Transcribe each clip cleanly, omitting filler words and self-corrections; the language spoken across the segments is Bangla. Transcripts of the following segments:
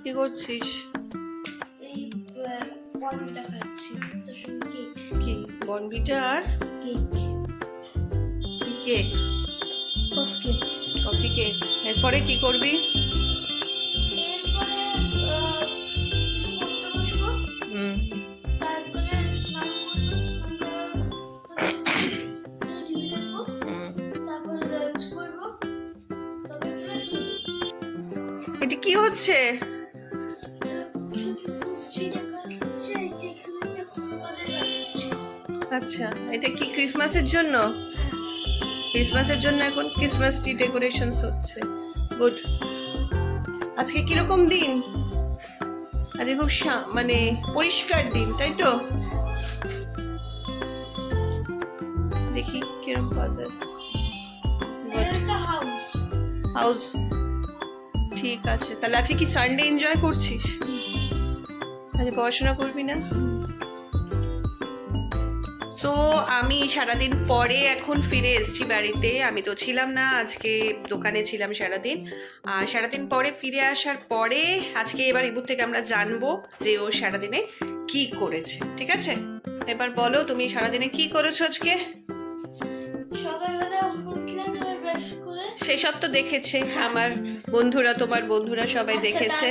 কি করছিস? এই বনভিটা খাচ্ছি, তো শুধু কেক। কি বনভিটা আর কেক, কি cake? Coffee cake. Coffee cake. এরপরে কি করবি? এরপরে পড়তে বসবো, তারপরে স্নান করবো, টিভি দেখবো, তারপরে লাঞ্চ করবো, তারপরে ড্রেস নিবো। এটা কি হচ্ছে? আচ্ছা, এটা কি ক্রিসমাসের জন্য? ক্রিসমাসের জন্য এখন ক্রিসমাস ট্রি ডেকোরেশনস হচ্ছে। গুড। আজকে কিরকম দিন? আজকে খুব মানে পরিষ্কার দিন, তাই তো? দেখি কিরকম পাজলস। হাউস। ঠিক আছে, তাহলে আজকে কি সানডে এনজয় করছিস? আজকে পড়াশোনা করবি না? তো আমি সারাদিন পরে এখন ফিরে এসেছি বাড়িতে। আমি তো ছিলাম না, আজকে দোকানে ছিলাম সারাদিন। আর সারাদিন পরে ফিরে আসার পরে আজকে এবার ইবুর থেকে আমরা জানবো যে ও সারাদিনে কি করেছে। ঠিক আছে, এবার বলো তুমি সারাদিনে কি করেছো আজকে? সেসব তো দেখেছে আমার বন্ধুরা, তোমার বন্ধুরা সবাই দেখেছে।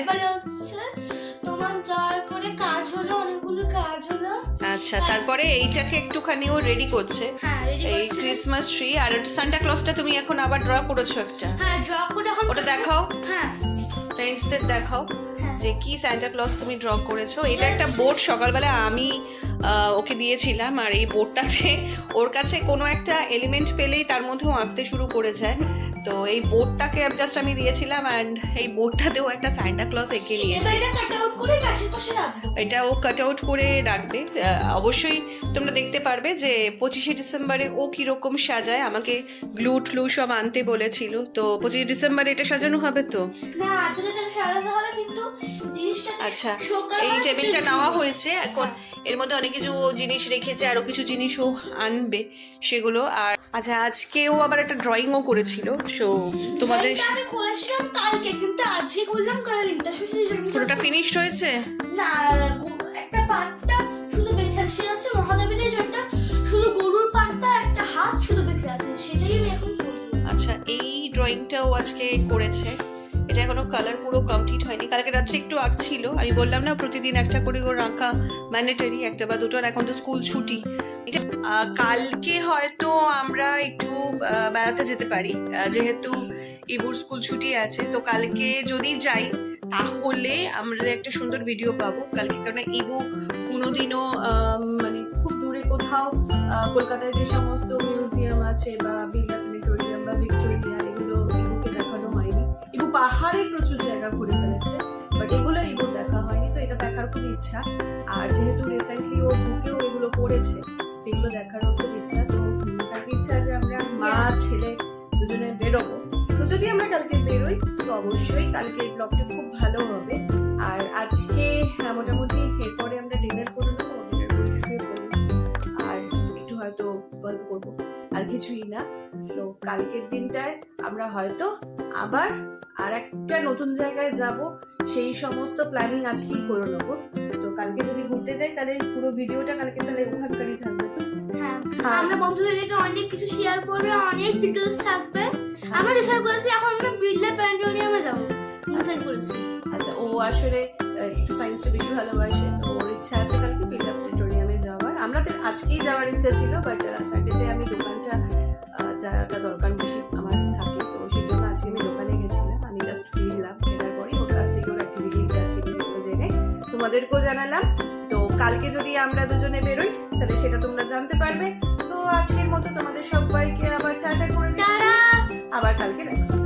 তোমার যাওয়ার পরে কাজ হলো, অনেকগুলো কাজ হলো। আচ্ছা, তারপরে এইটাকে একটুখানি ও রেডি করছে, এই ক্রিসমাস ট্রি। আর সান্টা ক্লজটা তুমি এখন আবার ড্র করেছো একটা? হ্যাঁ, ড্র করে এখন ওটা দেখাও। হ্যাঁ, ফ্রেন্ডসদের দেখাও যে কি সান্টা ক্লজ তুমি ড্র করেছো। এটা একটা বোর্ড সকালবেলা আমি ওকে দিয়েছিলাম, আর এই বোর্ডটাতে ওর কাছে কোনো একটা এলিমেন্ট পেলেই তার মধ্যেও আঁকতে শুরু করে যায়। তো এই বোর্ডটাকে জাস্ট আমি দিয়েছিলাম, অ্যান্ড এই বোর্ডটাতেও একটা সান্টা ক্লজ এঁকে নিয়েছে। এটা ও কাট আউট করে রাখবে। অবশ্যই তোমরা দেখতে পারবে যে 25শে ডিসেম্বরে ও কিরকম সাজায়। আমাকে গ্লু ট্লু সব আনতে বলেছিল, তো 25শে ডিসেম্বরে এটা সাজানো হবে তো? আচ্ছা, এই টেবিলটা নেওয়া হয়েছে এখন। এর মধ্যে অনেক কিছু জিনিস রেখেছে, আরো কিছু জিনিসও আনবে সেগুলো। আর আচ্ছা, আজকেও আবার একটা ড্রয়িংও করেছিল। সো তোমাদের আমি করেছিলাম কালকে, কিন্তু আজকে করলাম কালারিংটা। পুরোটা ফিনিশড হয়েছে না, একটা পার্টটা শুধু বেঁচে আছে, মহাদেবের যেটা শুধু গরুর পার্টটা, একটা হাত শুধু বেঁচে আছে, সেটাই আমি এখন করব। আচ্ছা, এই ড্রয়িংটাও আজকে করেছে। এটা এখনো কালার পুরো কমপ্লিট হয়নি। কালকে রাত্রে একটু আঁকছিল। আমি বললাম না প্রতিদিন একটা করে ওর আঁকা ম্যান্ডেটরি, একটা বা দুটো। এখন তো স্কুল ছুটি। এটা কালকে হয়তো আমরা একটু বেড়াতে যেতে পারি, যেহেতু ইবুর স্কুল ছুটি আছে। তো কালকে যদি যাই তাহলে আমরা একটা সুন্দর ভিডিও পাবো কালকে, কারণ ইবু কোনোদিনও মানে খুব দূরে কোথাও কলকাতায় যে সমস্ত মিউজিয়াম আছে বা বিড়লা প্ল্যানেটোরিয়াম বা ভিক্টোরিয়া, এগুলো ইবুকে দেখানো হয়নি। ইবু পাহাড়ের প্রচুর জায়গা ঘুরে ফেলেছে, বাট এগুলো ইবুর দেখা হয়নি। তো এটা দেখার খুব ইচ্ছা। আর যেহেতু রিসেন্টলি ওর বুকেও এগুলো পড়েছে, এগুলো দেখারও খুব ইচ্ছা। তো তার ইচ্ছা যে আমরা মা ছেলে দুজনে বেরোবো। তো যদি আমরা কালকে বেরোই তো অবশ্যই কালকে এই ব্লগটা খুব ভালো হবে। আর আজকে মোটামুটি এরপরে আমরা ডিনার করে নেবো, ডিনার করে শুয়ে পড়বো, আর একটু হয়তো গল্প করবো, আর কিছুই না। তো কালকের দিনটায় আমরা হয়তো আবার আর একটা নতুন জায়গায় যাব, সেই সমস্ত প্ল্যানিং আজকেই করে নেবো। তো কালকে যদি ঘুরতে যাই তাহলে পুরো ভিডিওটা কালকে তাহলে ওখানকারই থাকবে। তো হ্যাঁ, আমরা বন্ধুদেরকে অনেক কিছু শেয়ার করবে, অনেক ডিটেইলস থাকবে। আমরা ডিসাইড করেছি এখন আমরা বিড়লা প্ল্যানেটোরিয়ামে যাব, ডিসাইড করেছি। আচ্ছা, ও আসলে একটু সায়েন্সটা বেশি ভালোবাসে, তো ওর ইচ্ছা আছে কালকে বিড়লা প্ল্যানেটোরিয়ামে যাওয়ার। আমরা তো আজকেই যাওয়ার ইচ্ছা ছিল, বাট সানডেতে আমি দোকানটা যাওয়াটা দরকার বেশি আমার থাকে, তো সেই জন্য আজকে আমি দোকানে গেছিলাম। আমি জাস্ট ফিরলাম, ফেরার পরে ওর কাছ থেকে ওর অ্যাক্টিভিটিস যা ছিল সেগুলো জেনে তোমাদেরকেও জানালাম। তো কালকে যদি আমরা দুজনে বেরোই তাহলে সেটা তোমরা জানতে পারবে। তো আজকের মতো তোমাদের সবাইকে আবার টাটা করে দিচ্ছি, আবার কালকে দেখো।